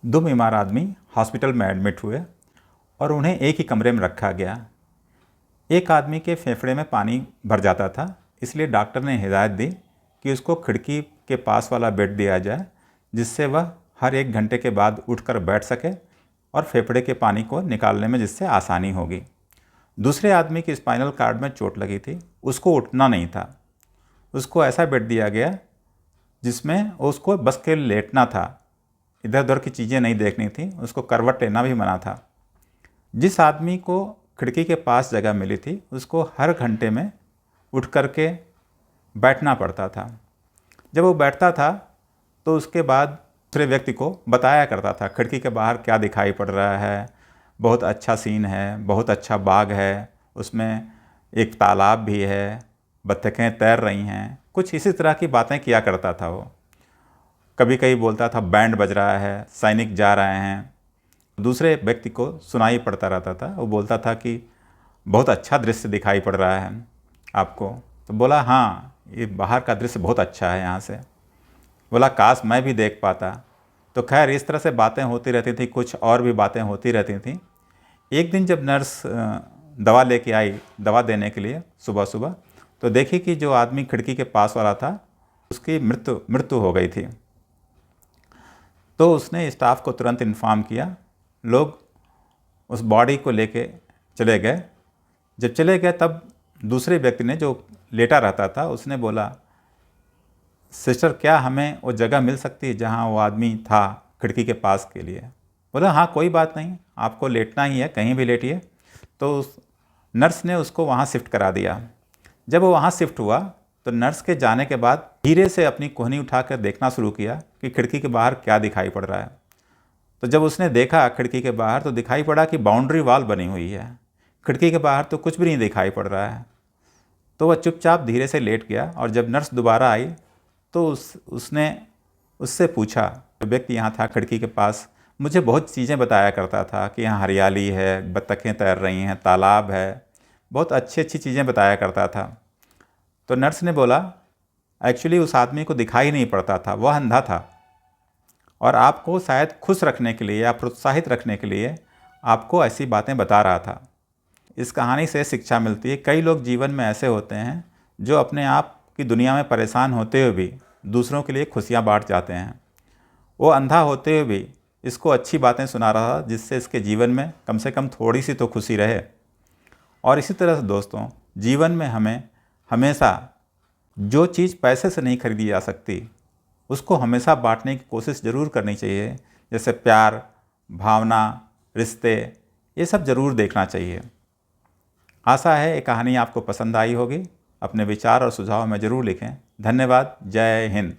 दो बीमार आदमी हॉस्पिटल में एडमिट हुए और उन्हें एक ही कमरे में रखा गया। एक आदमी के फेफड़े में पानी भर जाता था, इसलिए डॉक्टर ने हिदायत दी कि उसको खिड़की के पास वाला बेड दिया जाए, जिससे वह हर 1 घंटे के बाद उठकर बैठ सके और फेफड़े के पानी को निकालने में जिससे आसानी होगी। दूसरे आदमी की स्पाइनल कॉर्ड में चोट लगी थी, उसको उठना नहीं था। उसको ऐसा बेड दिया गया जिसमें उसको बस के लेटना था, इधर उधर की चीज़ें नहीं देखनी थी, उसको करवट लेना भी मना था। जिस आदमी को खिड़की के पास जगह मिली थी, उसको हर घंटे में उठ कर के बैठना पड़ता था। जब वो बैठता था तो उसके बाद दूसरे व्यक्ति को बताया करता था खिड़की के बाहर क्या दिखाई पड़ रहा है, बहुत अच्छा सीन है, बहुत अच्छा बाग है, उसमें एक तालाब भी है, बत्तखें तैर रही हैं, कुछ इसी तरह की बातें किया करता था वो। कभी कभी बोलता था बैंड बज रहा है, सैनिक जा रहे हैं। दूसरे व्यक्ति को सुनाई पड़ता रहता था, वो बोलता था कि बहुत अच्छा दृश्य दिखाई पड़ रहा है आपको। तो बोला हाँ, ये बाहर का दृश्य बहुत अच्छा है यहाँ से। बोला काश मैं भी देख पाता। तो खैर इस तरह से बातें होती रहती थी, कुछ और भी बातें होती रहती थी। एक दिन जब नर्स दवा लेके आई, दवा देने के लिए सुबह सुबह, तो देखी कि जो आदमी खिड़की के पास वाला था उसकी मृत्यु हो गई थी। तो उसने स्टाफ को तुरंत इन्फॉर्म किया। लोग उस बॉडी को लेके चले गए। जब चले गए तब दूसरे व्यक्ति ने, जो लेटा रहता था, उसने बोला सिस्टर क्या हमें वो जगह मिल सकती है जहाँ वो आदमी था खिड़की के पास के लिए। बोला हाँ कोई बात नहीं, आपको लेटना ही है, कहीं भी लेटिए। तो उस नर्स ने उसको वहाँ शिफ्ट करा दिया। जब वो वहाँ शिफ्ट हुआ तो नर्स के जाने के बाद धीरे से अपनी कोहनी उठाकर देखना शुरू किया कि खिड़की के बाहर क्या दिखाई पड़ रहा है। तो जब उसने देखा खिड़की के बाहर तो दिखाई पड़ा कि बाउंड्री वॉल बनी हुई है, खिड़की के बाहर तो कुछ भी नहीं दिखाई पड़ रहा है। तो वह चुपचाप धीरे से लेट गया और जब नर्स दोबारा आई तो उसने उससे पूछा, जो व्यक्ति यहाँ था खिड़की के पास, मुझे बहुत चीज़ें बताया करता था कि यहाँ हरियाली है, बत्तखें तैर रही हैं, तालाब है, बहुत अच्छी अच्छी चीज़ें बताया करता था। तो नर्स ने बोला एक्चुअली उस आदमी को दिखाई नहीं पड़ता था, वह अंधा था और आपको शायद खुश रखने के लिए या प्रोत्साहित रखने के लिए आपको ऐसी बातें बता रहा था। इस कहानी से शिक्षा मिलती है, कई लोग जीवन में ऐसे होते हैं जो अपने आप की दुनिया में परेशान होते हुए भी दूसरों के लिए खुशियाँ बांट जाते हैं। वो अंधा होते हुए भी इसको अच्छी बातें सुना रहा था, जिससे इसके जीवन में कम से कम थोड़ी सी तो खुशी रहे। और इसी तरह से दोस्तों, जीवन में हमें हमेशा जो चीज़ पैसे से नहीं खरीदी जा सकती उसको हमेशा बांटने की कोशिश ज़रूर करनी चाहिए। जैसे प्यार, भावना, रिश्ते, ये सब ज़रूर देखना चाहिए। आशा है ये कहानी आपको पसंद आई होगी। अपने विचार और सुझाव में ज़रूर लिखें। धन्यवाद। जय हिंद।